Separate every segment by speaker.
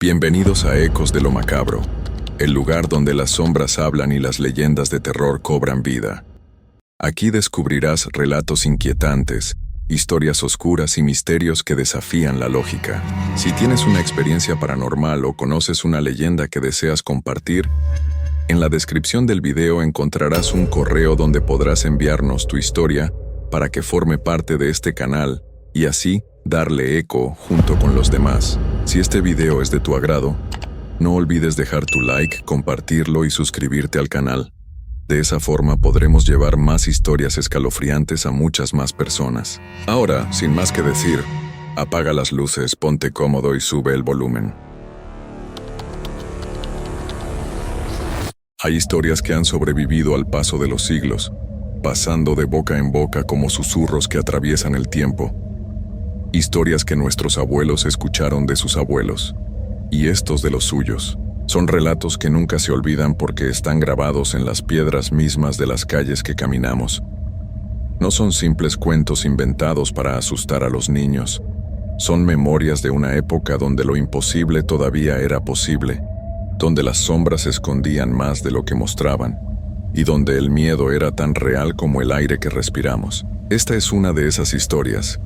Speaker 1: Bienvenidos a Ecos de lo Macabro, el lugar donde las sombras hablan y las leyendas de terror cobran vida. Aquí descubrirás relatos inquietantes, historias oscuras y misterios que desafían la lógica. Si tienes una experiencia paranormal o conoces una leyenda que deseas compartir, en la descripción del video encontrarás un correo donde podrás enviarnos tu historia para que forme parte de este canal y así darle eco junto con los demás. Si este video es de tu agrado, no olvides dejar tu like, compartirlo y suscribirte al canal. De esa forma podremos llevar más historias escalofriantes a muchas más personas. Ahora, sin más que decir, apaga las luces, ponte cómodo y sube el volumen. Hay historias que han sobrevivido al paso de los siglos, pasando de boca en boca como susurros que atraviesan el tiempo. Historias que nuestros abuelos escucharon de sus abuelos, y estos de los suyos. Son relatos que nunca se olvidan porque están grabados en las piedras mismas de las calles que caminamos. No son simples cuentos inventados para asustar a los niños. Son memorias de una época donde lo imposible todavía era posible, donde las sombras escondían más de lo que mostraban, y donde el miedo era tan real como el aire que respiramos. Esta es una de esas historias.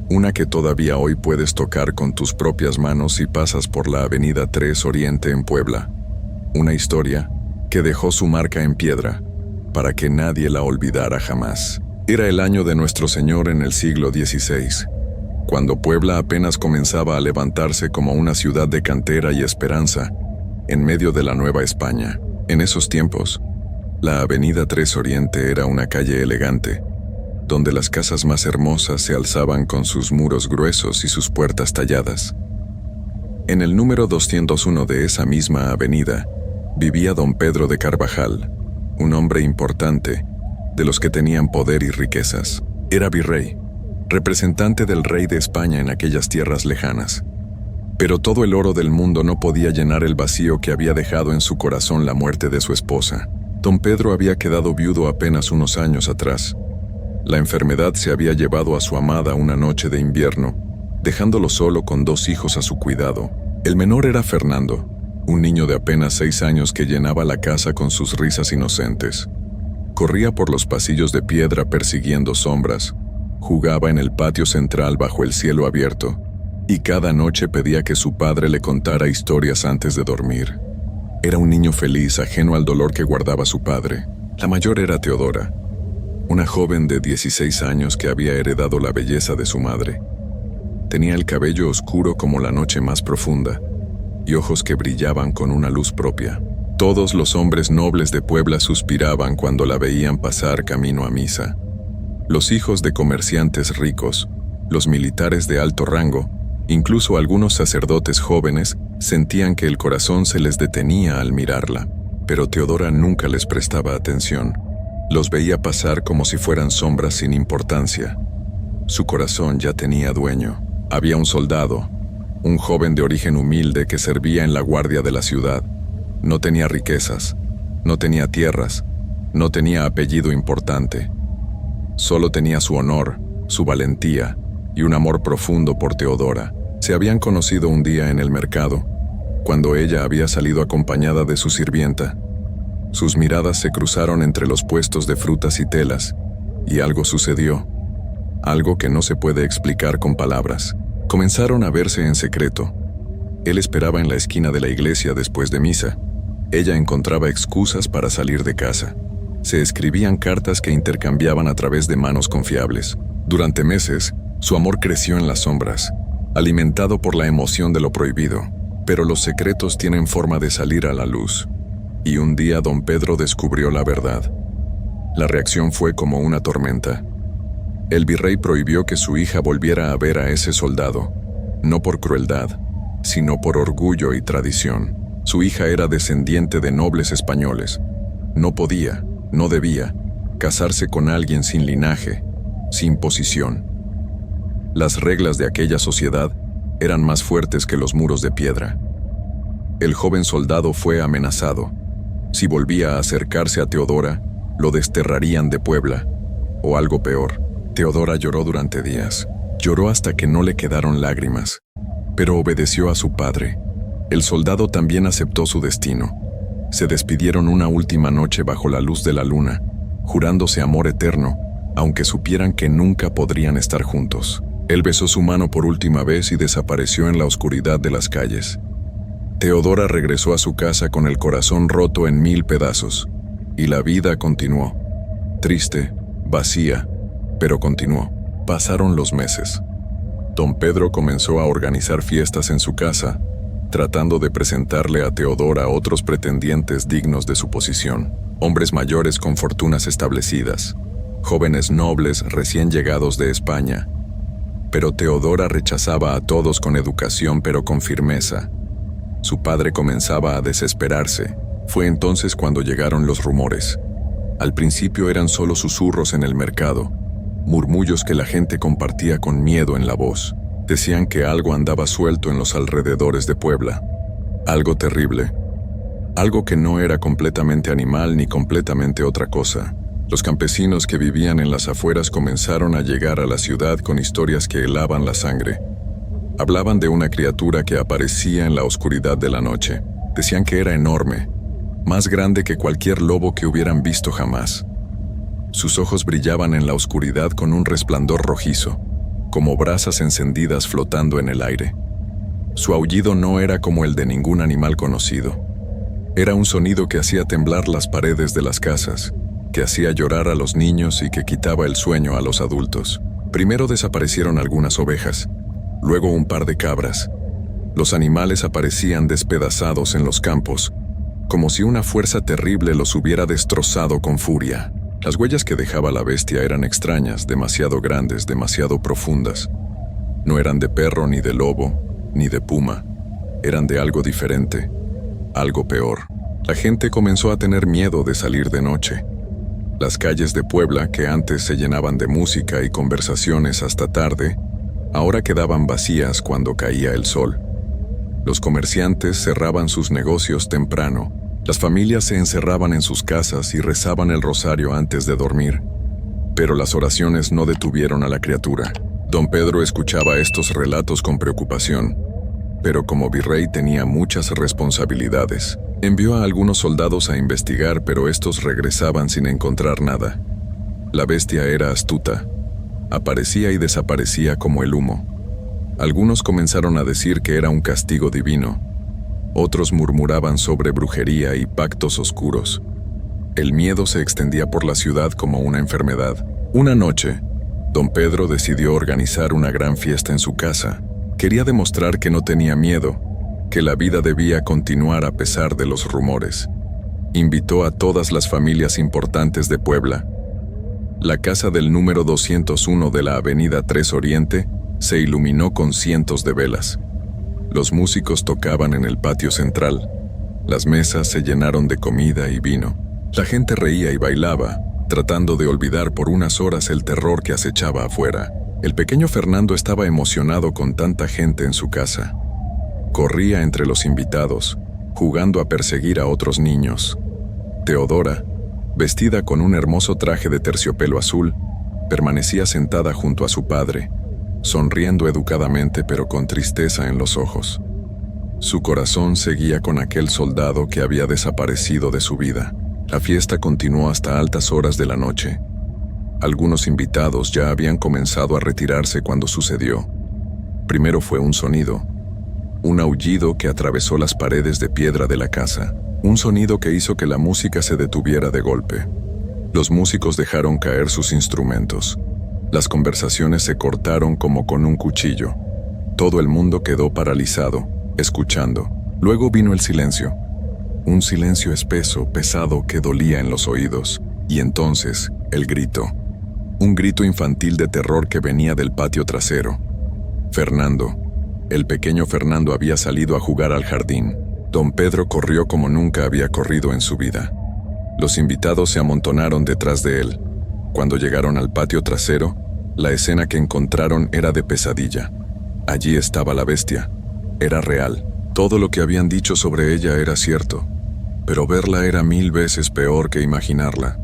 Speaker 1: Una que todavía hoy puedes tocar con tus propias manos si pasas por la Avenida 3 Oriente en Puebla. Una historia que dejó su marca en piedra, para que nadie la olvidara jamás. Era el año de Nuestro Señor en el siglo XVI, cuando Puebla apenas comenzaba a levantarse como una ciudad de cantera y esperanza, en medio de la Nueva España. En esos tiempos, la Avenida 3 Oriente era una calle elegante, donde las casas más hermosas se alzaban con sus muros gruesos y sus puertas talladas. En el número 201 de esa misma avenida, vivía don Pedro de Carvajal, un hombre importante, de los que tenían poder y riquezas. Era virrey, representante del rey de España en aquellas tierras lejanas. Pero todo el oro del mundo no podía llenar el vacío que había dejado en su corazón la muerte de su esposa. Don Pedro había quedado viudo apenas unos años atrás. La enfermedad se había llevado a su amada una noche de invierno, dejándolo solo con 2 hijos a su cuidado. El menor era Fernando, un niño de apenas 6 años que llenaba la casa con sus risas inocentes. Corría por los pasillos de piedra persiguiendo sombras, jugaba en el patio central bajo el cielo abierto, y cada noche pedía que su padre le contara historias antes de dormir. Era un niño feliz, ajeno al dolor que guardaba su padre. La mayor era Teodora, una joven de 16 años que había heredado la belleza de su madre. Tenía el cabello oscuro como la noche más profunda, y ojos que brillaban con una luz propia. Todos los hombres nobles de Puebla suspiraban cuando la veían pasar camino a misa. Los hijos de comerciantes ricos, los militares de alto rango, incluso algunos sacerdotes jóvenes, sentían que el corazón se les detenía al mirarla, pero Teodora nunca les prestaba atención. Los veía pasar como si fueran sombras sin importancia. Su corazón ya tenía dueño. Había un soldado, un joven de origen humilde que servía en la guardia de la ciudad. No tenía riquezas, no tenía tierras, no tenía apellido importante. Solo tenía su honor, su valentía y un amor profundo por Teodora. Se habían conocido un día en el mercado, cuando ella había salido acompañada de su sirvienta. Sus miradas se cruzaron entre los puestos de frutas y telas, y algo sucedió, algo que no se puede explicar con palabras. Comenzaron a verse en secreto. Él esperaba en la esquina de la iglesia después de misa. Ella encontraba excusas para salir de casa. Se escribían cartas que intercambiaban a través de manos confiables. Durante meses, su amor creció en las sombras, alimentado por la emoción de lo prohibido. Pero los secretos tienen forma de salir a la luz. Y un día don Pedro descubrió la verdad. La reacción fue como una tormenta. El virrey prohibió que su hija volviera a ver a ese soldado, no por crueldad, sino por orgullo y tradición. Su hija era descendiente de nobles españoles. No podía, no debía, casarse con alguien sin linaje, sin posición. Las reglas de aquella sociedad eran más fuertes que los muros de piedra. El joven soldado fue amenazado. Si volvía a acercarse a Teodora, lo desterrarían de Puebla, o algo peor. Teodora lloró durante días. Lloró hasta que no le quedaron lágrimas, pero obedeció a su padre. El soldado también aceptó su destino. Se despidieron una última noche bajo la luz de la luna, jurándose amor eterno, aunque supieran que nunca podrían estar juntos. Él besó su mano por última vez y desapareció en la oscuridad de las calles. Teodora regresó a su casa con el corazón roto en 1000 pedazos, y la vida continuó. Triste, vacía, pero continuó. Pasaron los meses. Don Pedro comenzó a organizar fiestas en su casa, tratando de presentarle a Teodora otros pretendientes dignos de su posición, hombres mayores con fortunas establecidas, jóvenes nobles recién llegados de España. Pero Teodora rechazaba a todos con educación pero con firmeza. Su padre comenzaba a desesperarse. Fue entonces cuando llegaron los rumores. Al principio eran solo susurros en el mercado, murmullos que la gente compartía con miedo en la voz. Decían que algo andaba suelto en los alrededores de Puebla. Algo terrible. Algo que no era completamente animal ni completamente otra cosa. Los campesinos que vivían en las afueras comenzaron a llegar a la ciudad con historias que helaban la sangre. Hablaban de una criatura que aparecía en la oscuridad de la noche. Decían que era enorme, más grande que cualquier lobo que hubieran visto jamás. Sus ojos brillaban en la oscuridad con un resplandor rojizo, como brasas encendidas flotando en el aire. Su aullido no era como el de ningún animal conocido. Era un sonido que hacía temblar las paredes de las casas, que hacía llorar a los niños y que quitaba el sueño a los adultos. Primero desaparecieron algunas ovejas, luego un par de cabras. Los animales aparecían despedazados en los campos, como si una fuerza terrible los hubiera destrozado con furia. Las huellas que dejaba la bestia eran extrañas, demasiado grandes, demasiado profundas. No eran de perro, ni de lobo, ni de puma. Eran de algo diferente, algo peor. La gente comenzó a tener miedo de salir de noche. Las calles de Puebla, que antes se llenaban de música y conversaciones hasta tarde, ahora quedaban vacías cuando caía el sol. Los comerciantes cerraban sus negocios temprano. Las familias se encerraban en sus casas y rezaban el rosario antes de dormir. Pero las oraciones no detuvieron a la criatura. Don Pedro escuchaba estos relatos con preocupación, pero como virrey tenía muchas responsabilidades. Envió a algunos soldados a investigar, pero estos regresaban sin encontrar nada. La bestia era astuta. Aparecía y desaparecía como el humo. Algunos comenzaron a decir que era un castigo divino. Otros murmuraban sobre brujería y pactos oscuros. El miedo se extendía por la ciudad como una enfermedad. Una noche, don Pedro decidió organizar una gran fiesta en su casa. Quería demostrar que no tenía miedo, que la vida debía continuar a pesar de los rumores. Invitó a todas las familias importantes de Puebla. La casa del número 201 de la avenida 3 Oriente se iluminó con cientos de velas. Los músicos tocaban en el patio central. Las mesas se llenaron de comida y vino. La gente reía y bailaba, tratando de olvidar por unas horas el terror que acechaba afuera. El pequeño Fernando estaba emocionado con tanta gente en su casa. Corría entre los invitados, jugando a perseguir a otros niños. Teodora, vestida con un hermoso traje de terciopelo azul, permanecía sentada junto a su padre, sonriendo educadamente pero con tristeza en los ojos. Su corazón seguía con aquel soldado que había desaparecido de su vida. La fiesta continuó hasta altas horas de la noche. Algunos invitados ya habían comenzado a retirarse cuando sucedió. Primero fue un sonido, un aullido que atravesó las paredes de piedra de la casa, un sonido que hizo que la música se detuviera de golpe. Los músicos dejaron caer sus instrumentos. Las conversaciones se cortaron como con un cuchillo. Todo el mundo quedó paralizado, escuchando. Luego vino el silencio. Un silencio espeso, pesado, que dolía en los oídos. Y entonces, el grito. Un grito infantil de terror que venía del patio trasero. Fernando. El pequeño Fernando había salido a jugar al jardín. Don Pedro corrió como nunca había corrido en su vida. Los invitados se amontonaron detrás de él. Cuando llegaron al patio trasero, la escena que encontraron era de pesadilla. Allí estaba la bestia. Era real. Todo lo que habían dicho sobre ella era cierto. Pero verla era 1000 veces peor que imaginarla.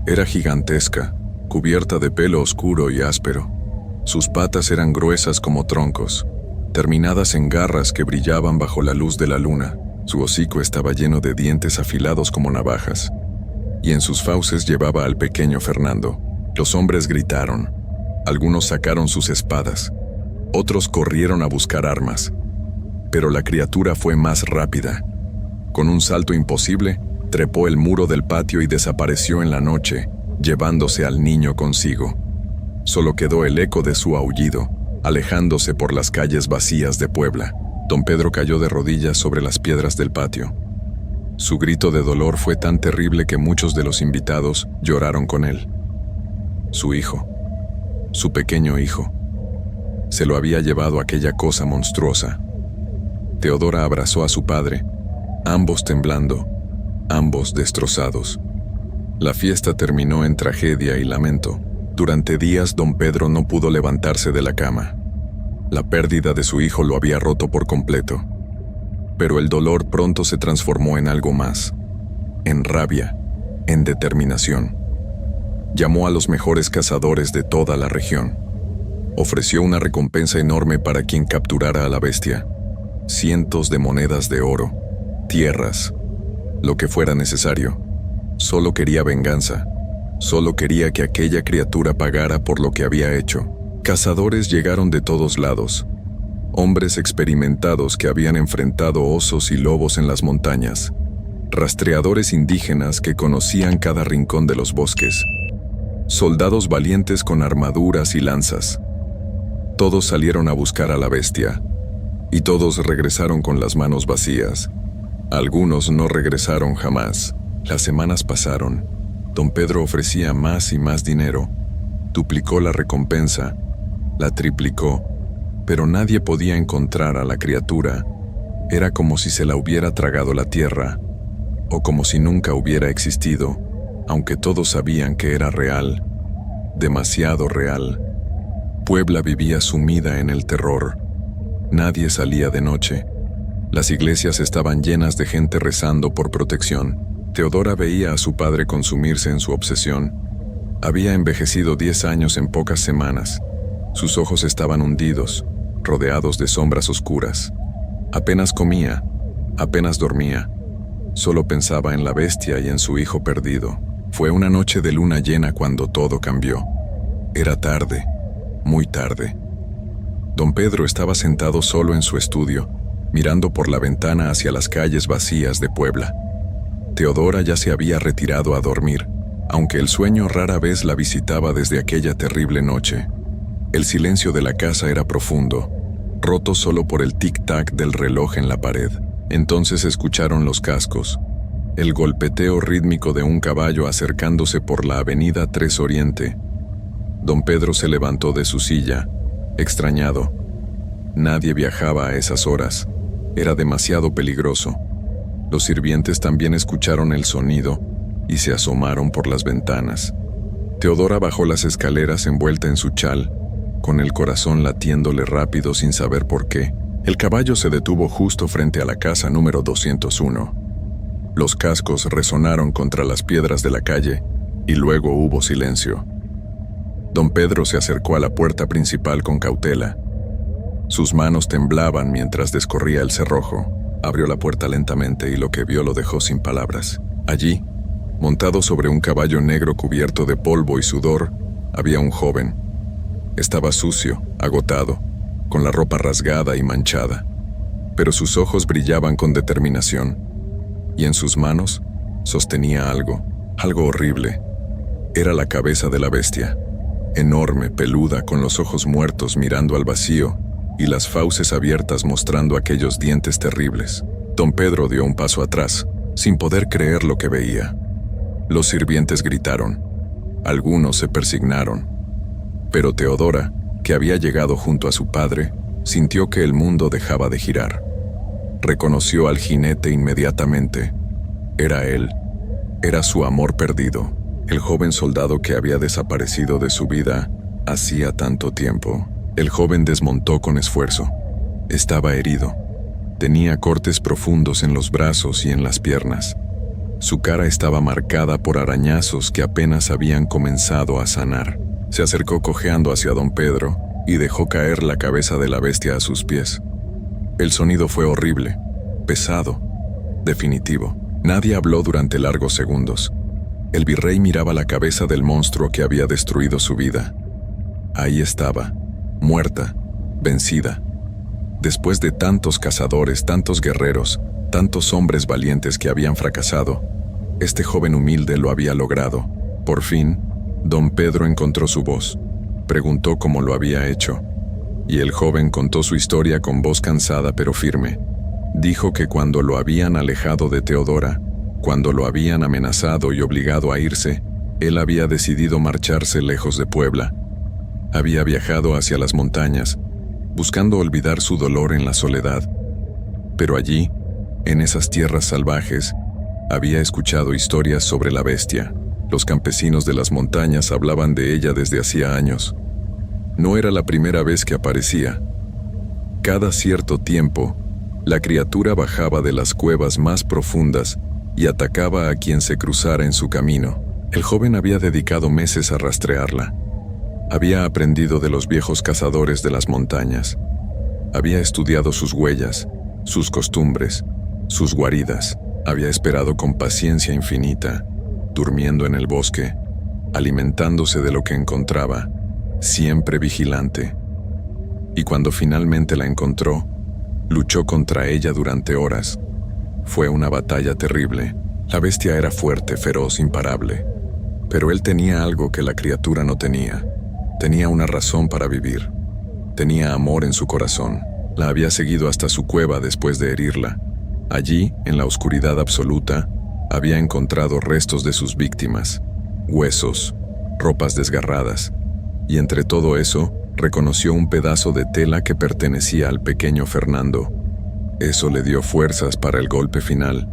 Speaker 1: Era gigantesca, cubierta de pelo oscuro y áspero. Sus patas eran gruesas como troncos. terminadas en garras que brillaban bajo la luz de la luna. Su hocico estaba lleno de dientes afilados como navajas, y en sus fauces llevaba al pequeño Fernando. Los hombres gritaron. Algunos sacaron sus espadas. Otros corrieron a buscar armas. Pero la criatura fue más rápida. Con un salto imposible, trepó el muro del patio y desapareció en la noche, llevándose al niño consigo. Solo quedó el eco de su aullido, alejándose por las calles vacías de Puebla. Don Pedro cayó de rodillas sobre las piedras del patio. Su grito de dolor fue tan terrible que muchos de los invitados lloraron con él. Su hijo, su pequeño hijo, se lo había llevado aquella cosa monstruosa. Teodora abrazó a su padre, ambos temblando, ambos destrozados. La fiesta terminó en tragedia y lamento. Durante días don Pedro no pudo levantarse de la cama. La pérdida de su hijo lo había roto por completo. Pero el dolor pronto se transformó en algo más, en rabia, en determinación. Llamó a los mejores cazadores de toda la región. Ofreció una recompensa enorme para quien capturara a la bestia. Cientos de monedas de oro, tierras, lo que fuera necesario. Solo quería venganza. Solo quería que aquella criatura pagara por lo que había hecho. Cazadores llegaron de todos lados. Hombres experimentados que habían enfrentado osos y lobos en las montañas. Rastreadores indígenas que conocían cada rincón de los bosques. Soldados valientes con armaduras y lanzas. Todos salieron a buscar a la bestia. Y todos regresaron con las manos vacías. Algunos no regresaron jamás. Las semanas pasaron. Don Pedro ofrecía más y más dinero. Duplicó la recompensa. La triplicó. Pero nadie podía encontrar a la criatura. Era como si se la hubiera tragado la tierra, o como si nunca hubiera existido, aunque todos sabían que era real, demasiado real. Puebla vivía sumida en el terror. Nadie salía de noche. Las iglesias estaban llenas de gente rezando por protección. Teodora veía a su padre consumirse en su obsesión. Había envejecido 10 años en pocas semanas. Sus ojos estaban hundidos, rodeados de sombras oscuras. Apenas comía, apenas dormía. Solo pensaba en la bestia y en su hijo perdido. Fue una noche de luna llena cuando todo cambió. Era tarde, muy tarde. Don Pedro estaba sentado solo en su estudio, mirando por la ventana hacia las calles vacías de Puebla. Teodora ya se había retirado a dormir, aunque el sueño rara vez la visitaba desde aquella terrible noche. El silencio de la casa era profundo, roto solo por el tic-tac del reloj en la pared. Entonces escucharon los cascos, el golpeteo rítmico de un caballo acercándose por la avenida 3 Oriente. Don Pedro se levantó de su silla, extrañado. Nadie viajaba a esas horas. Era demasiado peligroso. Los sirvientes también escucharon el sonido y se asomaron por las ventanas. Teodora bajó las escaleras envuelta en su chal, con el corazón latiéndole rápido sin saber por qué. El caballo se detuvo justo frente a la casa número 201. Los cascos resonaron contra las piedras de la calle y luego hubo silencio. Don Pedro se acercó a la puerta principal con cautela. Sus manos temblaban mientras descorría el cerrojo. Abrió la puerta lentamente y lo que vio lo dejó sin palabras. Allí, montado sobre un caballo negro cubierto de polvo y sudor, había un joven. Estaba sucio, agotado, con la ropa rasgada y manchada, pero sus ojos brillaban con determinación, y en sus manos sostenía algo horrible. Era la cabeza de la bestia, enorme, peluda, con los ojos muertos mirando al vacío y las fauces abiertas mostrando aquellos dientes terribles. Don Pedro dio un paso atrás, sin poder creer lo que veía. Los sirvientes gritaron. Algunos se persignaron. Pero Teodora, que había llegado junto a su padre, sintió que el mundo dejaba de girar. Reconoció al jinete inmediatamente. Era él. Era su amor perdido, el joven soldado que había desaparecido de su vida hacía tanto tiempo. El joven desmontó con esfuerzo. Estaba herido. Tenía cortes profundos en los brazos y en las piernas. Su cara estaba marcada por arañazos que apenas habían comenzado a sanar. Se acercó cojeando hacia don Pedro y dejó caer la cabeza de la bestia a sus pies. El sonido fue horrible, pesado, definitivo. Nadie habló durante largos segundos. El virrey miraba la cabeza del monstruo que había destruido su vida. Ahí estaba, muerta, vencida. Después de tantos cazadores, tantos guerreros, tantos hombres valientes que habían fracasado, este joven humilde lo había logrado. Por fin, don Pedro encontró su voz. Preguntó cómo lo había hecho. Y el joven contó su historia con voz cansada pero firme. Dijo que cuando lo habían alejado de Teodora, cuando lo habían amenazado y obligado a irse, él había decidido marcharse lejos de Puebla. Había viajado hacia las montañas, buscando olvidar su dolor en la soledad. Pero allí, en esas tierras salvajes, había escuchado historias sobre la bestia. Los campesinos de las montañas hablaban de ella desde hacía años. No era la primera vez que aparecía. Cada cierto tiempo, la criatura bajaba de las cuevas más profundas y atacaba a quien se cruzara en su camino. El joven había dedicado meses a rastrearla. Había aprendido de los viejos cazadores de las montañas. Había estudiado sus huellas, sus costumbres, sus guaridas. Había esperado con paciencia infinita, durmiendo en el bosque, alimentándose de lo que encontraba, siempre vigilante. Y cuando finalmente la encontró, luchó contra ella durante horas. Fue una batalla terrible. La bestia era fuerte, feroz, imparable. Pero él tenía algo que la criatura no tenía. Tenía una razón para vivir. Tenía amor en su corazón. La había seguido hasta su cueva después de herirla. Allí, en la oscuridad absoluta, había encontrado restos de sus víctimas, huesos, ropas desgarradas, y entre todo eso, reconoció un pedazo de tela que pertenecía al pequeño Fernando. Eso le dio fuerzas para el golpe final.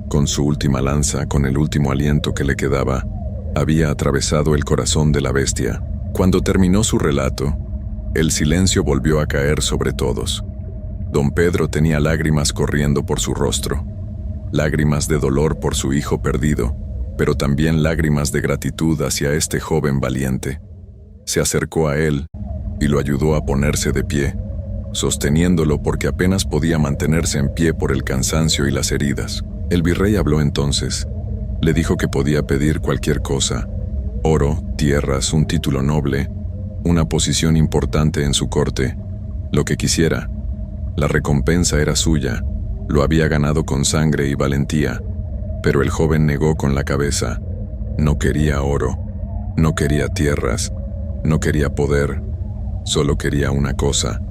Speaker 1: Con su última lanza, con el último aliento que le quedaba, había atravesado el corazón de la bestia. Cuando terminó su relato, el silencio volvió a caer sobre todos. Don Pedro tenía lágrimas corriendo por su rostro, lágrimas de dolor por su hijo perdido, pero también lágrimas de gratitud hacia este joven valiente. Se acercó a él y lo ayudó a ponerse de pie, sosteniéndolo porque apenas podía mantenerse en pie por el cansancio y las heridas. El virrey habló entonces. Le dijo que podía pedir cualquier cosa: oro, tierras, un título noble, una posición importante en su corte, lo que quisiera. La recompensa era suya, lo había ganado con sangre y valentía, pero el joven negó con la cabeza. No quería oro, no quería tierras, no quería poder, solo quería una cosa.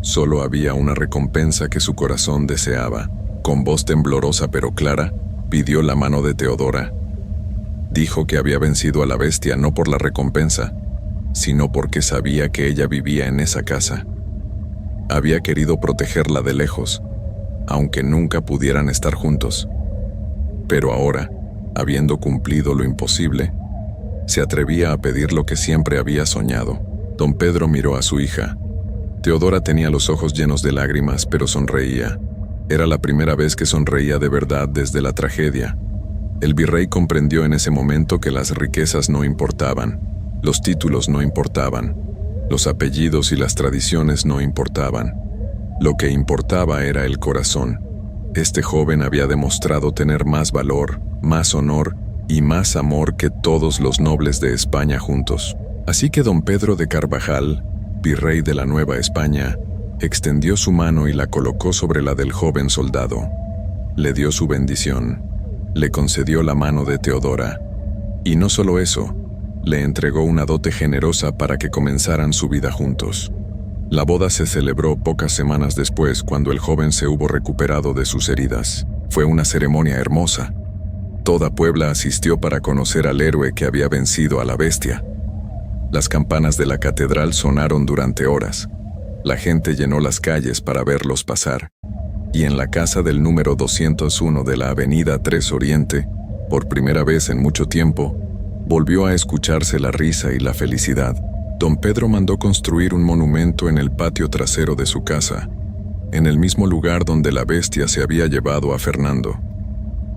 Speaker 1: Solo había una recompensa que su corazón deseaba. Con voz temblorosa pero clara, pidió la mano de Teodora. Dijo que había vencido a la bestia no por la recompensa, sino porque sabía que ella vivía en esa casa. Había querido protegerla de lejos, aunque nunca pudieran estar juntos. Pero ahora, habiendo cumplido lo imposible, se atrevía a pedir lo que siempre había soñado. Don Pedro miró a su hija. Teodora tenía los ojos llenos de lágrimas, pero sonreía. Era la primera vez que sonreía de verdad desde la tragedia. El virrey comprendió en ese momento que las riquezas no importaban, los títulos no importaban, los apellidos y las tradiciones no importaban. Lo que importaba era el corazón. Este joven había demostrado tener más valor, más honor y más amor que todos los nobles de España juntos. Así que don Pedro de Carvajal, virrey de la Nueva España, extendió su mano y la colocó sobre la del joven soldado. Le dio su bendición. Le concedió la mano de Teodora. Y no solo eso, le entregó una dote generosa para que comenzaran su vida juntos. La boda se celebró pocas semanas después, cuando el joven se hubo recuperado de sus heridas. Fue una ceremonia hermosa. Toda Puebla asistió para conocer al héroe que había vencido a la bestia. Las campanas de la catedral sonaron durante horas. La gente llenó las calles para verlos pasar. Y en la casa del número 201 de la avenida 3 Oriente, por primera vez en mucho tiempo, volvió a escucharse la risa y la felicidad. Don Pedro mandó construir un monumento en el patio trasero de su casa, en el mismo lugar donde la bestia se había llevado a Fernando.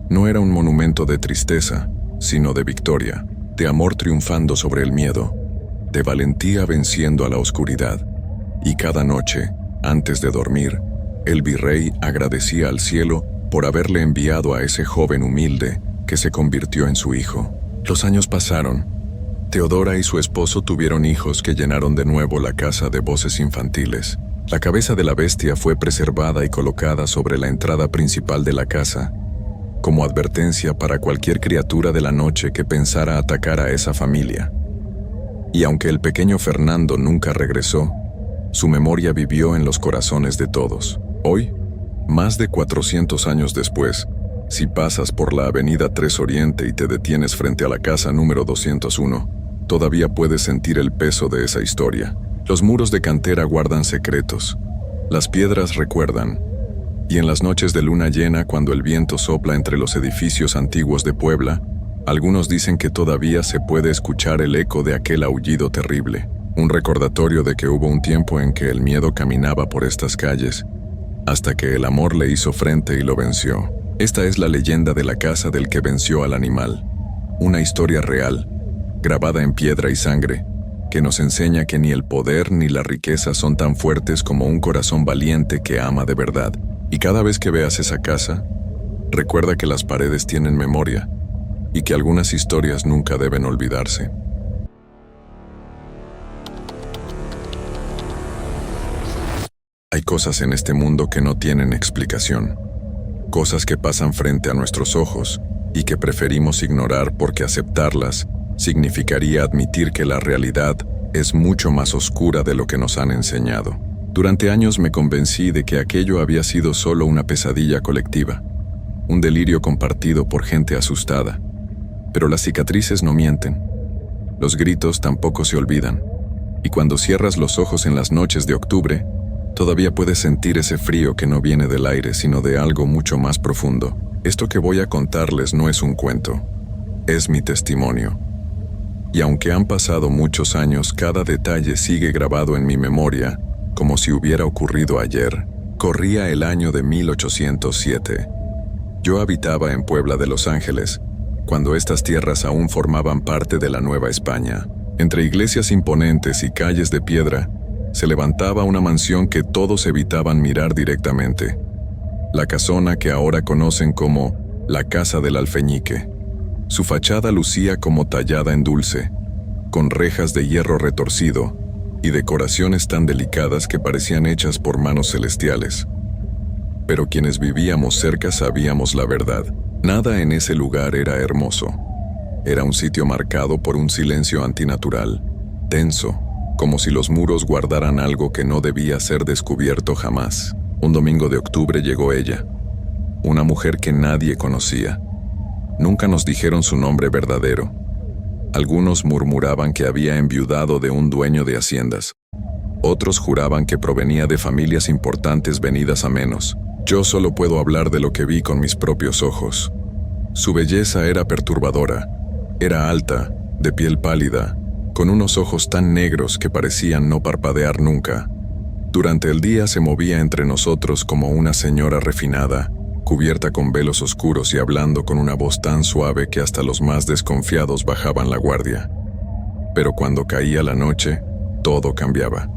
Speaker 1: No era un monumento de tristeza, sino de victoria, de amor triunfando sobre el miedo, de valentía venciendo a la oscuridad. Y cada noche, antes de dormir, El virrey agradecía al cielo por haberle enviado a ese joven humilde que se convirtió en su hijo. Los años pasaron. Teodora y su esposo tuvieron hijos que llenaron de nuevo la casa de voces infantiles. La cabeza de la bestia fue preservada y colocada sobre la entrada principal de la casa, como advertencia para cualquier criatura de la noche que pensara atacar a esa familia. Y aunque el pequeño Fernando nunca regresó, su memoria vivió en los corazones de todos. Hoy, más de 400 años después, si pasas por la avenida 3 Oriente y te detienes frente a la casa número 201, todavía puedes sentir el peso de esa historia. Los muros de cantera guardan secretos, las piedras recuerdan, y en las noches de luna llena, cuando el viento sopla entre los edificios antiguos de Puebla, algunos dicen que todavía se puede escuchar el eco de aquel aullido terrible, un recordatorio de que hubo un tiempo en que el miedo caminaba por estas calles, hasta que el amor le hizo frente y lo venció. Esta es la leyenda de la casa del que venció al animal, una historia real, grabada en piedra y sangre, que nos enseña que ni el poder ni la riqueza son tan fuertes como un corazón valiente que ama de verdad. Y cada vez que veas esa casa, recuerda que las paredes tienen memoria y que algunas historias nunca deben olvidarse. Hay cosas en este mundo que no tienen explicación, cosas que pasan frente a nuestros ojos y que preferimos ignorar porque aceptarlas significaría admitir que la realidad es mucho más oscura de lo que nos han enseñado. Durante años me convencí de que aquello había sido solo una pesadilla colectiva, un delirio compartido por gente asustada. Pero las cicatrices no mienten, los gritos tampoco se olvidan, y cuando cierras los ojos en las noches de octubre, todavía puedes sentir ese frío que no viene del aire, sino de algo mucho más profundo. Esto que voy a contarles no es un cuento, es mi testimonio. Y aunque han pasado muchos años, cada detalle sigue grabado en mi memoria, como si hubiera ocurrido ayer. Corría el año de 1807. Yo habitaba en Puebla de Los Ángeles, cuando estas tierras aún formaban parte de la Nueva España. Entre iglesias imponentes y calles de piedra, se levantaba una mansión que todos evitaban mirar directamente. La casona que ahora conocen como la Casa del Alfeñique. Su fachada lucía como tallada en dulce, con rejas de hierro retorcido y decoraciones tan delicadas que parecían hechas por manos celestiales. Pero quienes vivíamos cerca sabíamos la verdad. Nada en ese lugar era hermoso. Era un sitio marcado por un silencio antinatural, tenso, como si los muros guardaran algo que no debía ser descubierto jamás. Un domingo de octubre llegó ella, una mujer que nadie conocía. Nunca nos dijeron su nombre verdadero. Algunos murmuraban que había enviudado de un dueño de haciendas. Otros juraban que provenía de familias importantes venidas a menos. Yo solo puedo hablar de lo que vi con mis propios ojos. Su belleza era perturbadora. Era alta, de piel pálida, con unos ojos tan negros que parecían no parpadear nunca. Durante el día se movía entre nosotros como una señora refinada, cubierta con velos oscuros y hablando con una voz tan suave que hasta los más desconfiados bajaban la guardia. Pero cuando caía la noche, todo cambiaba.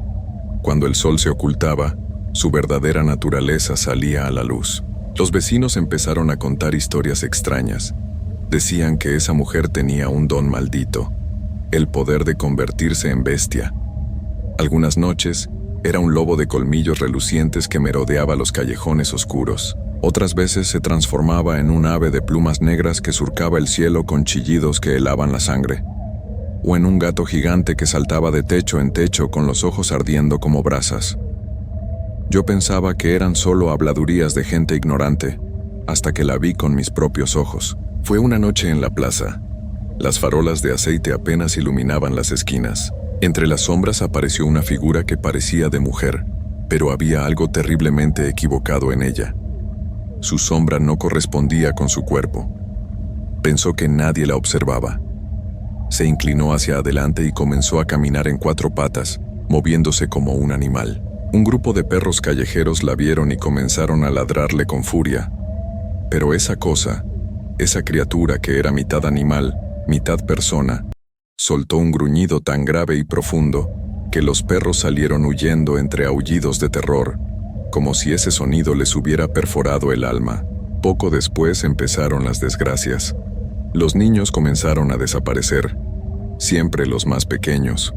Speaker 1: Cuando el sol se ocultaba, su verdadera naturaleza salía a la luz. Los vecinos empezaron a contar historias extrañas. Decían que esa mujer tenía un don maldito, el poder de convertirse en bestia. Algunas noches, era un lobo de colmillos relucientes que merodeaba los callejones oscuros. Otras veces se transformaba en un ave de plumas negras que surcaba el cielo con chillidos que helaban la sangre. O en un gato gigante que saltaba de techo en techo con los ojos ardiendo como brasas. Yo pensaba que eran solo habladurías de gente ignorante, hasta que la vi con mis propios ojos. Fue una noche en la plaza. Las farolas de aceite apenas iluminaban las esquinas. Entre las sombras apareció una figura que parecía de mujer, pero había algo terriblemente equivocado en ella. Su sombra no correspondía con su cuerpo. Pensó que nadie la observaba. Se inclinó hacia adelante y comenzó a caminar en 4 patas, moviéndose como un animal. Un grupo de perros callejeros la vieron y comenzaron a ladrarle con furia. Pero esa cosa, esa criatura que era mitad animal, mitad persona, soltó un gruñido tan grave y profundo que los perros salieron huyendo entre aullidos de terror, como si ese sonido les hubiera perforado el alma. Poco después empezaron las desgracias. Los niños comenzaron a desaparecer. Siempre los más pequeños,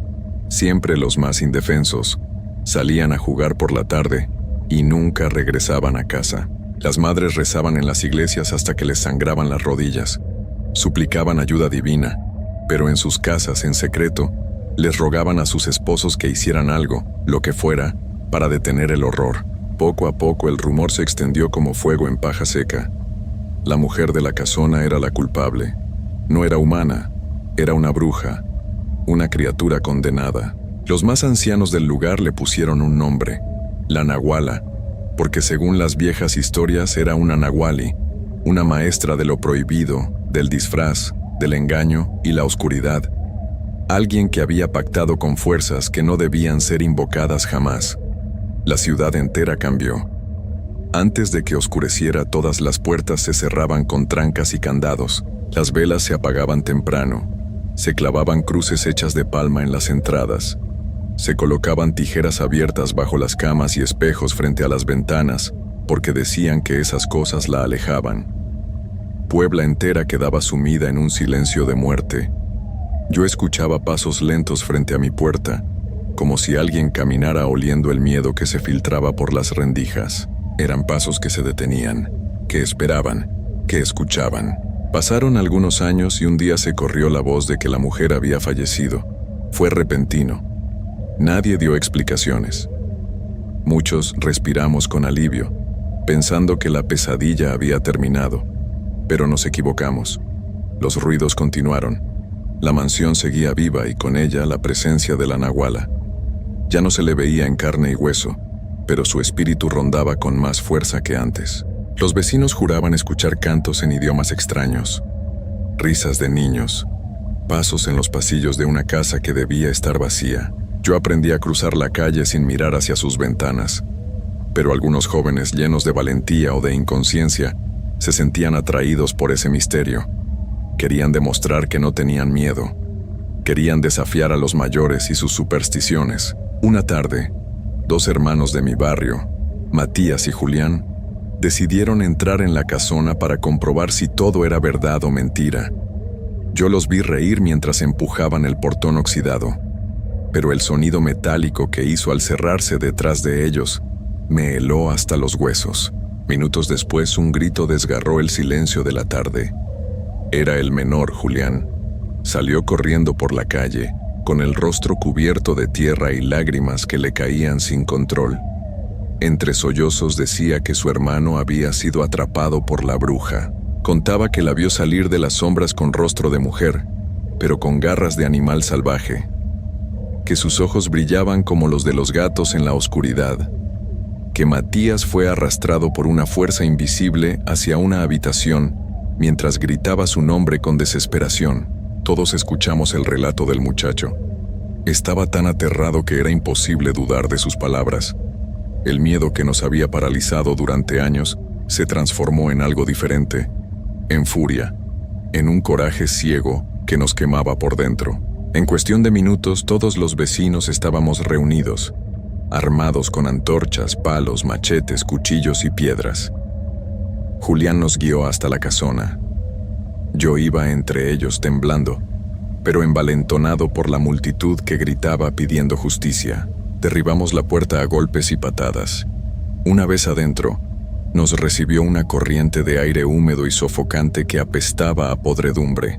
Speaker 1: siempre los más indefensos. Salían a jugar por la tarde y nunca regresaban a casa. Las madres rezaban en las iglesias hasta que les sangraban las rodillas. Suplicaban ayuda divina, pero en sus casas, en secreto, les rogaban a sus esposos que hicieran algo, lo que fuera, para detener el horror. Poco a poco el rumor se extendió como fuego en paja seca. La mujer de la casona era la culpable. No era humana, era una bruja, una criatura condenada. Los más ancianos del lugar le pusieron un nombre, la Nahuala, porque según las viejas historias era una Nahuali, una maestra de lo prohibido, del disfraz, del engaño y la oscuridad. Alguien que había pactado con fuerzas que no debían ser invocadas jamás. La ciudad entera cambió. Antes de que oscureciera, todas las puertas se cerraban con trancas y candados. Las velas se apagaban temprano. Se clavaban cruces hechas de palma en las entradas. Se colocaban tijeras abiertas bajo las camas y espejos frente a las ventanas, porque decían que esas cosas la alejaban. Puebla entera quedaba sumida en un silencio de muerte. Yo escuchaba pasos lentos frente a mi puerta, como si alguien caminara oliendo el miedo que se filtraba por las rendijas. Eran pasos que se detenían, que esperaban, que escuchaban. Pasaron algunos años y un día se corrió la voz de que la mujer había fallecido. Fue repentino. Nadie dio explicaciones. Muchos respiramos con alivio, pensando que la pesadilla había terminado. Pero nos equivocamos. Los ruidos continuaron. La mansión seguía viva y con ella la presencia de la Nahuala. Ya no se le veía en carne y hueso, pero su espíritu rondaba con más fuerza que antes. Los vecinos juraban escuchar cantos en idiomas extraños, risas de niños, pasos en los pasillos de una casa que debía estar vacía. Yo aprendí a cruzar la calle sin mirar hacia sus ventanas, pero algunos jóvenes llenos de valentía o de inconsciencia se sentían atraídos por ese misterio. Querían demostrar que no tenían miedo. Querían desafiar a los mayores y sus supersticiones. Una tarde, dos hermanos de mi barrio, Matías y Julián, decidieron entrar en la casona para comprobar si todo era verdad o mentira. Yo los vi reír mientras empujaban el portón oxidado, pero el sonido metálico que hizo al cerrarse detrás de ellos me heló hasta los huesos. Minutos después, un grito desgarró el silencio de la tarde. Era el menor, Julián. Salió corriendo por la calle, con el rostro cubierto de tierra y lágrimas que le caían sin control. Entre sollozos decía que su hermano había sido atrapado por la bruja. Contaba que la vio salir de las sombras con rostro de mujer, pero con garras de animal salvaje. Que sus ojos brillaban como los de los gatos en la oscuridad. Que Matías fue arrastrado por una fuerza invisible hacia una habitación mientras gritaba su nombre con desesperación. Todos escuchamos el relato del muchacho. Estaba tan aterrado que era imposible dudar de sus palabras. El miedo que nos había paralizado durante años se transformó en algo diferente, en furia, en un coraje ciego que nos quemaba por dentro. En cuestión de minutos, todos los vecinos estábamos reunidos, armados con antorchas, palos, machetes, cuchillos y piedras. Julián nos guió hasta la casona. Yo iba entre ellos temblando, pero envalentonado por la multitud que gritaba pidiendo justicia. Derribamos la puerta a golpes y patadas. Una vez adentro, nos recibió una corriente de aire húmedo y sofocante que apestaba a podredumbre.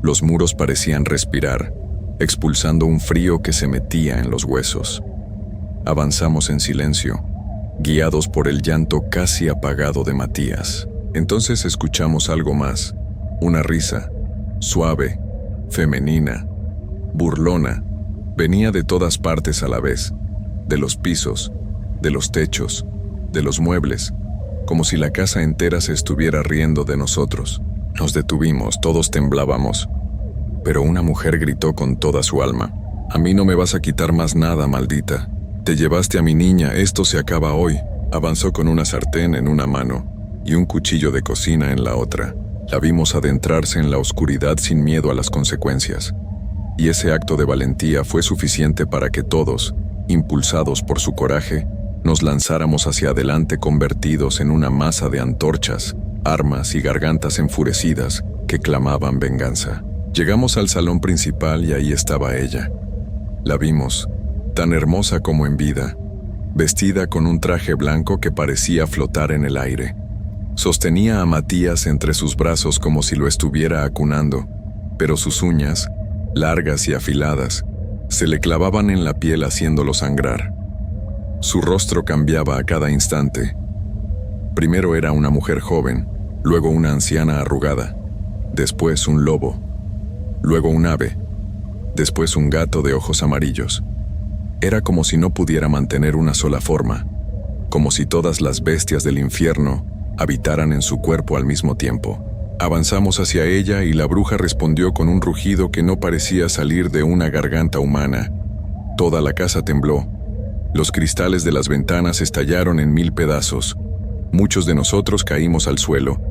Speaker 1: Los muros parecían respirar, expulsando un frío que se metía en los huesos. Avanzamos en silencio, guiados por el llanto casi apagado de Matías. Entonces escuchamos algo más, una risa, suave, femenina, burlona. Venía de todas partes a la vez, de los pisos, de los techos, de los muebles, como si la casa entera se estuviera riendo de nosotros. Nos detuvimos, todos temblábamos, pero una mujer gritó con toda su alma: «A mí no me vas a quitar más nada, maldita. Te llevaste a mi niña, esto se acaba hoy». Avanzó con una sartén en una mano y un cuchillo de cocina en la otra. La vimos adentrarse en la oscuridad sin miedo a las consecuencias. Y ese acto de valentía fue suficiente para que todos, impulsados por su coraje, nos lanzáramos hacia adelante convertidos en una masa de antorchas, armas y gargantas enfurecidas que clamaban venganza. Llegamos al salón principal y ahí estaba ella. La vimos, tan hermosa como en vida, vestida con un traje blanco que parecía flotar en el aire. Sostenía a Matías entre sus brazos como si lo estuviera acunando, pero sus uñas, largas y afiladas, se le clavaban en la piel haciéndolo sangrar. Su rostro cambiaba a cada instante. Primero era una mujer joven, luego una anciana arrugada, después un lobo, luego un ave, después un gato de ojos amarillos. Era como si no pudiera mantener una sola forma, como si todas las bestias del infierno habitaran en su cuerpo al mismo tiempo. Avanzamos hacia ella y la bruja respondió con un rugido que no parecía salir de una garganta humana. Toda la casa tembló. Los cristales de las ventanas estallaron en 1000 pedazos. Muchos de nosotros caímos al suelo,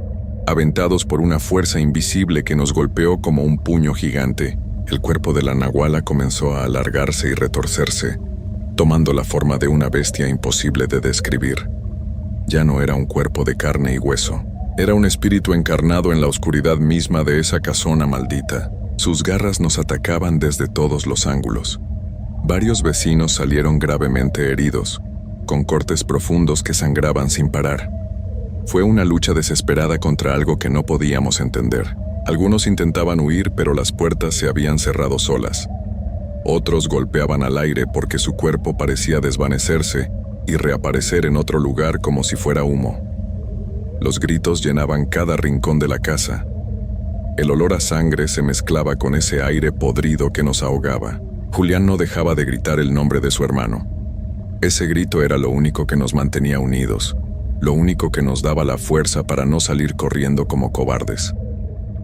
Speaker 1: aventados por una fuerza invisible que nos golpeó como un puño gigante. El cuerpo de la nahuala comenzó a alargarse y retorcerse, tomando la forma de una bestia imposible de describir. Ya no era un cuerpo de carne y hueso. Era un espíritu encarnado en la oscuridad misma de esa casona maldita. Sus garras nos atacaban desde todos los ángulos. Varios vecinos salieron gravemente heridos, con cortes profundos que sangraban sin parar. Fue una lucha desesperada contra algo que no podíamos entender. Algunos intentaban huir, pero las puertas se habían cerrado solas. Otros golpeaban al aire porque su cuerpo parecía desvanecerse y reaparecer en otro lugar como si fuera humo. Los gritos llenaban cada rincón de la casa. El olor a sangre se mezclaba con ese aire podrido que nos ahogaba. Julián no dejaba de gritar el nombre de su hermano. Ese grito era lo único que nos mantenía unidos, lo único que nos daba la fuerza para no salir corriendo como cobardes.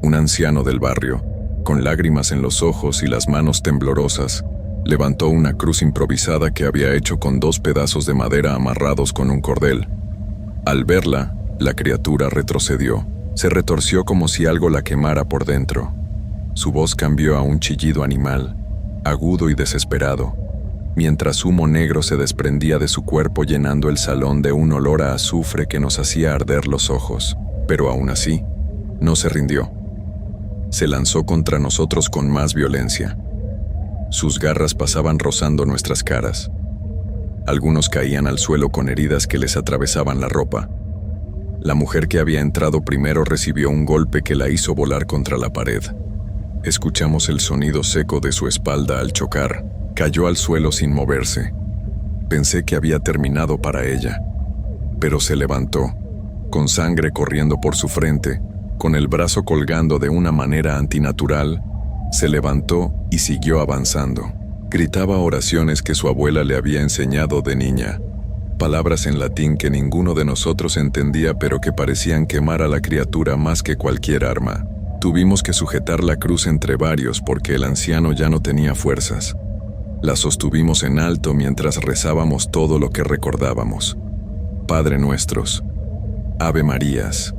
Speaker 1: Un anciano del barrio, con lágrimas en los ojos y las manos temblorosas, levantó una cruz improvisada que había hecho con 2 pedazos de madera amarrados con un cordel. Al verla, la criatura retrocedió. Se retorció como si algo la quemara por dentro. Su voz cambió a un chillido animal, agudo y desesperado, mientras humo negro se desprendía de su cuerpo llenando el salón de un olor a azufre que nos hacía arder los ojos. Pero aún así, no se rindió. Se lanzó contra nosotros con más violencia. Sus garras pasaban rozando nuestras caras. Algunos caían al suelo con heridas que les atravesaban la ropa. La mujer que había entrado primero recibió un golpe que la hizo volar contra la pared. Escuchamos el sonido seco de su espalda al chocar. Cayó al suelo sin moverse. Pensé que había terminado para ella, pero se levantó, con sangre corriendo por su frente, con el brazo colgando de una manera antinatural. Se levantó y siguió avanzando. Gritaba oraciones que su abuela le había enseñado de niña. Palabras en latín que ninguno de nosotros entendía, pero que parecían quemar a la criatura más que cualquier arma. Tuvimos que sujetar la cruz entre varios porque el anciano ya no tenía fuerzas. La sostuvimos en alto mientras rezábamos todo lo que recordábamos. Padre nuestros, Ave Marías,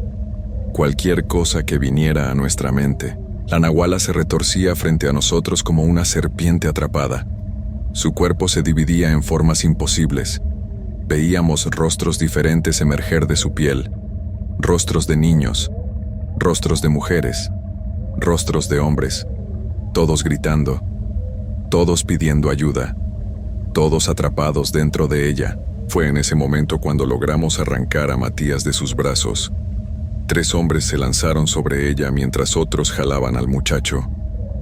Speaker 1: cualquier cosa que viniera a nuestra mente. La nahuala se retorcía frente a nosotros como una serpiente atrapada. Su cuerpo se dividía en formas imposibles. Veíamos rostros diferentes emerger de su piel, rostros de niños, rostros de mujeres, rostros de hombres, todos gritando, todos pidiendo ayuda, todos atrapados dentro de ella. Fue en ese momento cuando logramos arrancar a Matías de sus brazos. 3 hombres se lanzaron sobre ella mientras otros jalaban al muchacho.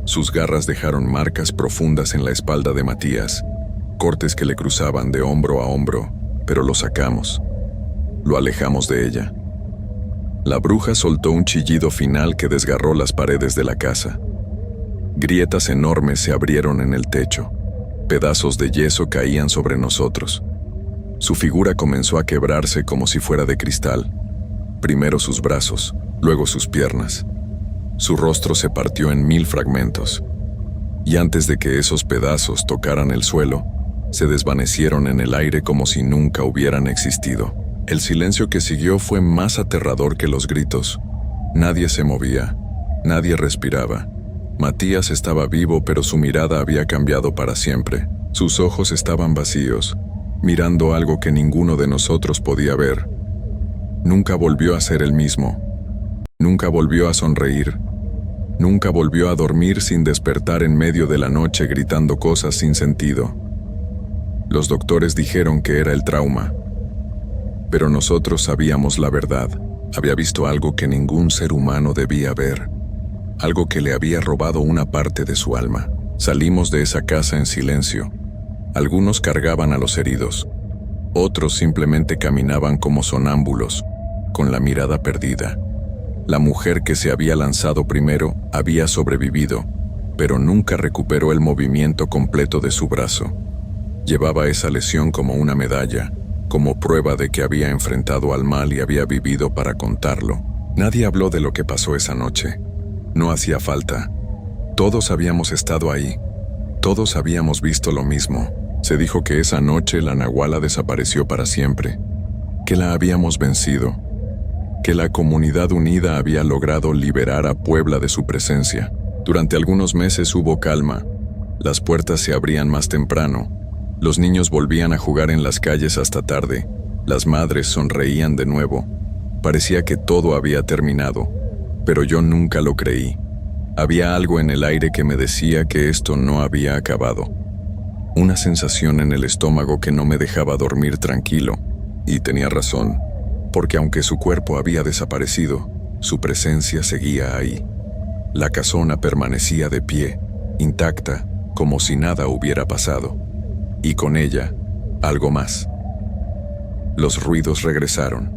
Speaker 1: Sus garras dejaron marcas profundas en la espalda de Matías, cortes que le cruzaban de hombro a hombro, pero lo sacamos. Lo alejamos de ella. La bruja soltó un chillido final que desgarró las paredes de la casa. Grietas enormes se abrieron en el techo. Pedazos de yeso caían sobre nosotros. Su figura comenzó a quebrarse como si fuera de cristal. Primero sus brazos, luego sus piernas. Su rostro se partió en 1000 fragmentos. Y antes de que esos pedazos tocaran el suelo, se desvanecieron en el aire como si nunca hubieran existido. El silencio que siguió fue más aterrador que los gritos. Nadie se movía, nadie respiraba. Matías estaba vivo, pero su mirada había cambiado para siempre. Sus ojos estaban vacíos, mirando algo que ninguno de nosotros podía ver. Nunca volvió a ser el mismo. Nunca volvió a sonreír. Nunca volvió a dormir sin despertar en medio de la noche gritando cosas sin sentido. Los doctores dijeron que era el trauma. Pero nosotros sabíamos la verdad. Había visto algo que ningún ser humano debía ver. Algo que le había robado una parte de su alma. Salimos de esa casa en silencio. Algunos cargaban a los heridos. Otros simplemente caminaban como sonámbulos, con la mirada perdida. La mujer que se había lanzado primero había sobrevivido, pero nunca recuperó el movimiento completo de su brazo. Llevaba esa lesión como una medalla, como prueba de que había enfrentado al mal y había vivido para contarlo. Nadie habló de lo que pasó esa noche. No hacía falta. Todos habíamos estado ahí. Todos habíamos visto lo mismo. Se dijo que esa noche la Nahuala desapareció para siempre, que la habíamos vencido, que la comunidad unida había logrado liberar a Puebla de su presencia. Durante algunos meses hubo calma. Las puertas se abrían más temprano. Los niños volvían a jugar en las calles hasta tarde. Las madres sonreían de nuevo. Parecía que todo había terminado, pero yo nunca lo creí. Había algo en el aire que me decía que esto no había acabado. Una sensación en el estómago que no me dejaba dormir tranquilo. Y tenía razón, porque aunque su cuerpo había desaparecido, su presencia seguía ahí. La casona permanecía de pie, intacta, como si nada hubiera pasado. Y con ella, algo más. Los ruidos regresaron.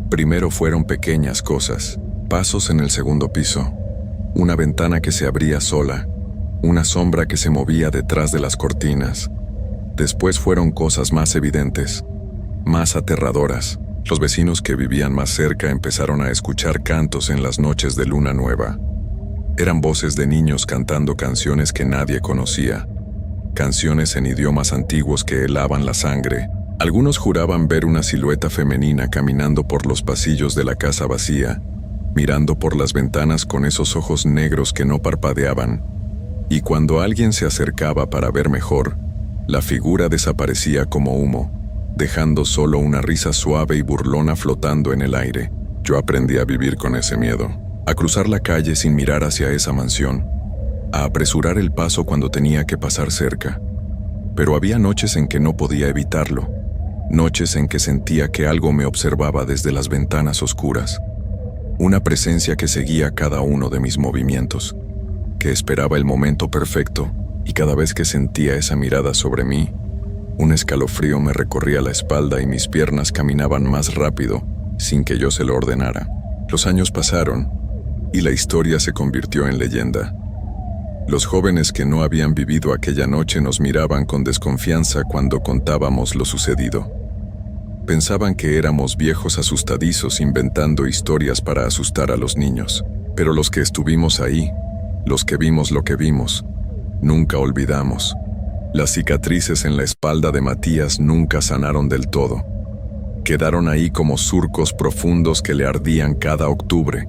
Speaker 1: Primero fueron pequeñas cosas, pasos en el segundo piso, una ventana que se abría sola, una sombra que se movía detrás de las cortinas. Después fueron cosas más evidentes, más aterradoras. Los vecinos que vivían más cerca empezaron a escuchar cantos en las noches de luna nueva. Eran voces de niños cantando canciones que nadie conocía, canciones en idiomas antiguos que helaban la sangre. Algunos juraban ver una silueta femenina caminando por los pasillos de la casa vacía, mirando por las ventanas con esos ojos negros que no parpadeaban. Y cuando alguien se acercaba para ver mejor, la figura desaparecía como humo, dejando solo una risa suave y burlona flotando en el aire. Yo aprendí a vivir con ese miedo, a cruzar la calle sin mirar hacia esa mansión, a apresurar el paso cuando tenía que pasar cerca. Pero había noches en que no podía evitarlo, noches en que sentía que algo me observaba desde las ventanas oscuras, una presencia que seguía cada uno de mis movimientos, que esperaba el momento perfecto, y cada vez que sentía esa mirada sobre mí, un escalofrío me recorría la espalda y mis piernas caminaban más rápido, sin que yo se lo ordenara. Los años pasaron, y la historia se convirtió en leyenda. Los jóvenes que no habían vivido aquella noche nos miraban con desconfianza cuando contábamos lo sucedido. Pensaban que éramos viejos asustadizos inventando historias para asustar a los niños. Pero los que estuvimos ahí, los que vimos lo que vimos, nunca olvidamos. Las cicatrices en la espalda de Matías nunca sanaron del todo. Quedaron ahí como surcos profundos que le ardían cada octubre,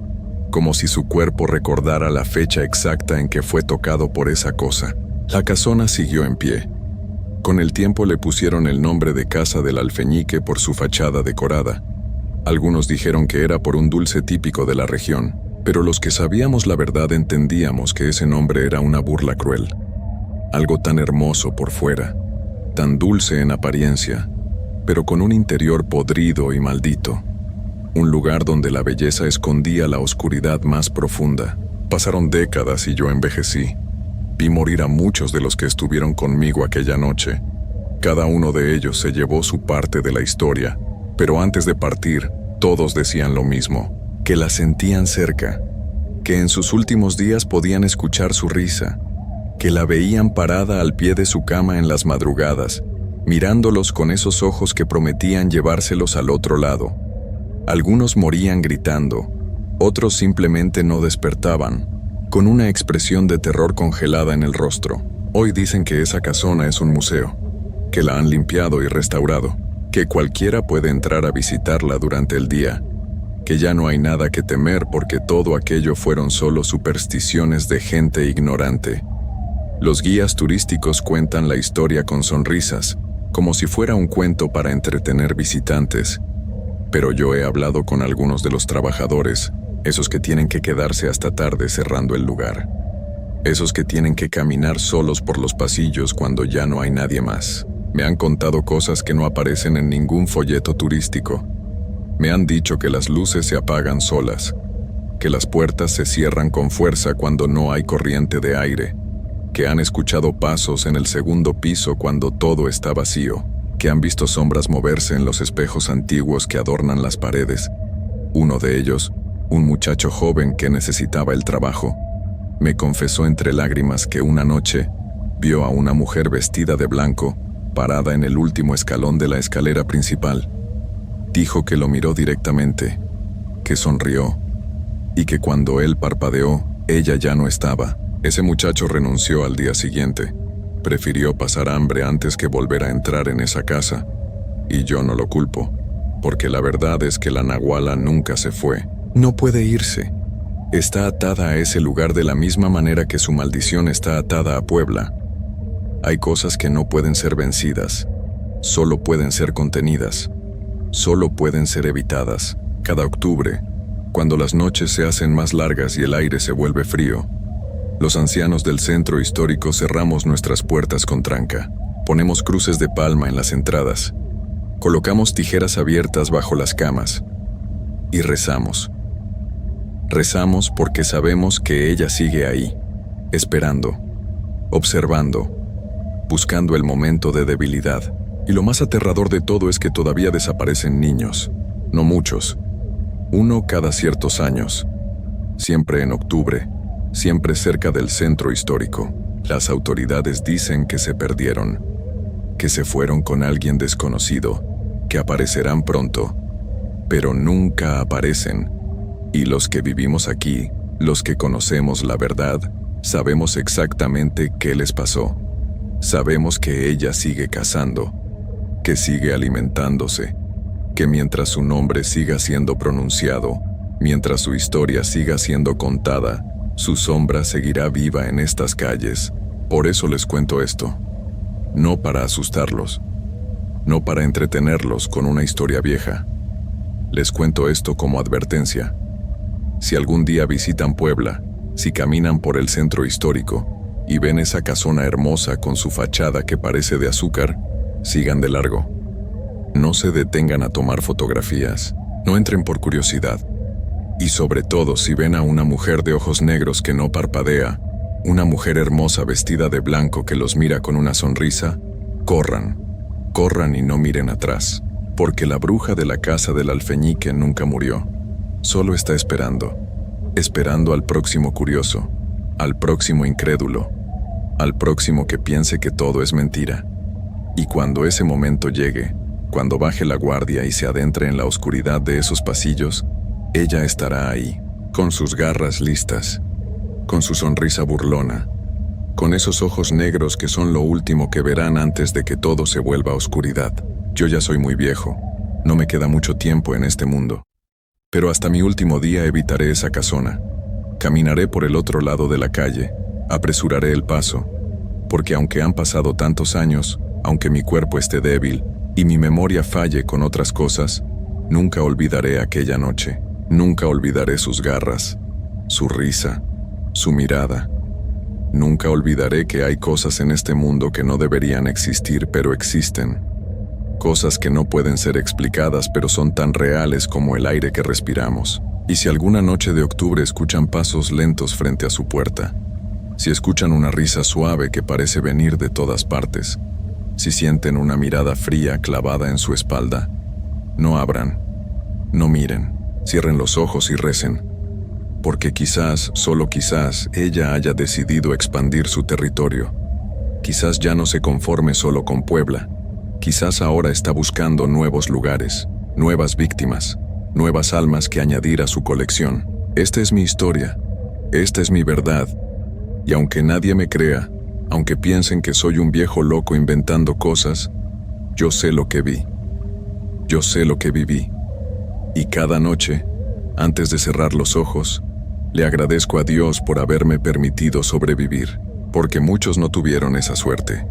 Speaker 1: como si su cuerpo recordara la fecha exacta en que fue tocado por esa cosa. La casona siguió en pie. Con el tiempo le pusieron el nombre de Casa del Alfeñique por su fachada decorada. Algunos dijeron que era por un dulce típico de la región, pero los que sabíamos la verdad entendíamos que ese nombre era una burla cruel. Algo tan hermoso por fuera, tan dulce en apariencia, pero con un interior podrido y maldito. Un lugar donde la belleza escondía la oscuridad más profunda. Pasaron décadas y yo envejecí. Vi morir a muchos de los que estuvieron conmigo aquella noche. Cada uno de ellos se llevó su parte de la historia, pero antes de partir, todos decían lo mismo, que la sentían cerca, que en sus últimos días podían escuchar su risa, que la veían parada al pie de su cama en las madrugadas, mirándolos con esos ojos que prometían llevárselos al otro lado. Algunos morían gritando, otros simplemente no despertaban, con una expresión de terror congelada en el rostro. Hoy dicen que esa casona es un museo, que la han limpiado y restaurado, que cualquiera puede entrar a visitarla durante el día, que ya no hay nada que temer porque todo aquello fueron solo supersticiones de gente ignorante. Los guías turísticos cuentan la historia con sonrisas, como si fuera un cuento para entretener visitantes, pero yo he hablado con algunos de los trabajadores, esos que tienen que quedarse hasta tarde cerrando el lugar, esos que tienen que caminar solos por los pasillos cuando ya no hay nadie más. Me han contado cosas que no aparecen en ningún folleto turístico. Me han dicho que las luces se apagan solas, que las puertas se cierran con fuerza cuando no hay corriente de aire, que han escuchado pasos en el segundo piso cuando todo está vacío, que han visto sombras moverse en los espejos antiguos que adornan las paredes. Uno de ellos, un muchacho joven que necesitaba el trabajo, me confesó entre lágrimas que una noche vio a una mujer vestida de blanco parada en el último escalón de la escalera principal. Dijo que lo miró directamente, que sonrió, y que cuando él parpadeó, ella ya no estaba. Ese muchacho renunció al día siguiente. Prefirió pasar hambre antes que volver a entrar en esa casa. Y yo no lo culpo, porque la verdad es que la nahuala nunca se fue. No puede irse. Está atada a ese lugar de la misma manera que su maldición está atada a Puebla. Hay cosas que no pueden ser vencidas, solo pueden ser contenidas, solo pueden ser evitadas. Cada octubre, cuando las noches se hacen más largas y el aire se vuelve frío, los ancianos del centro histórico cerramos nuestras puertas con tranca, ponemos cruces de palma en las entradas, colocamos tijeras abiertas bajo las camas y rezamos. Rezamos porque sabemos que ella sigue ahí, esperando, observando, buscando el momento de debilidad. Y lo más aterrador de todo es que todavía desaparecen niños, no muchos, uno cada ciertos años, siempre en octubre, siempre cerca del centro histórico. Las autoridades dicen que se perdieron, que se fueron con alguien desconocido, que aparecerán pronto, pero nunca aparecen. Y los que vivimos aquí, los que conocemos la verdad, sabemos exactamente qué les pasó. Sabemos que ella sigue cazando, que sigue alimentándose, que mientras su nombre siga siendo pronunciado, mientras su historia siga siendo contada, su sombra seguirá viva en estas calles. Por eso les cuento esto. No para asustarlos, no para entretenerlos con una historia vieja. Les cuento esto como advertencia. Si algún día visitan Puebla, si caminan por el centro histórico y ven esa casona hermosa con su fachada que parece de azúcar, sigan de largo. No se detengan a tomar fotografías, no entren por curiosidad. Y sobre todo si ven a una mujer de ojos negros que no parpadea, una mujer hermosa vestida de blanco que los mira con una sonrisa, corran, corran y no miren atrás, porque la bruja de la casa del alfeñique nunca murió. Solo está esperando, esperando al próximo curioso, al próximo incrédulo, al próximo que piense que todo es mentira. Y cuando ese momento llegue, cuando baje la guardia y se adentre en la oscuridad de esos pasillos, ella estará ahí, con sus garras listas, con su sonrisa burlona, con esos ojos negros que son lo último que verán antes de que todo se vuelva oscuridad. Yo ya soy muy viejo, no me queda mucho tiempo en este mundo. Pero hasta mi último día evitaré esa casona. Caminaré por el otro lado de la calle, apresuraré el paso, porque aunque han pasado tantos años, aunque mi cuerpo esté débil y mi memoria falle con otras cosas, nunca olvidaré aquella noche, nunca olvidaré sus garras, su risa, su mirada. Nunca olvidaré que hay cosas en este mundo que no deberían existir, pero existen. Cosas que no pueden ser explicadas, pero son tan reales como el aire que respiramos. Y si alguna noche de octubre escuchan pasos lentos frente a su puerta, si escuchan una risa suave que parece venir de todas partes, si sienten una mirada fría clavada en su espalda, no abran, no miren, cierren los ojos y recen, porque quizás, solo quizás, ella haya decidido expandir su territorio. Quizás ya no se conforme solo con Puebla. Quizás ahora está buscando nuevos lugares, nuevas víctimas, nuevas almas que añadir a su colección. Esta es mi historia, esta es mi verdad, y aunque nadie me crea, aunque piensen que soy un viejo loco inventando cosas, yo sé lo que vi, yo sé lo que viví, y cada noche, antes de cerrar los ojos, le agradezco a Dios por haberme permitido sobrevivir, porque muchos no tuvieron esa suerte.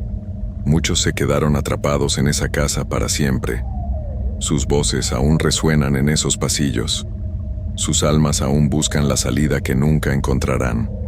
Speaker 1: Muchos se quedaron atrapados en esa casa para siempre. Sus voces aún resuenan en esos pasillos. Sus almas aún buscan la salida que nunca encontrarán.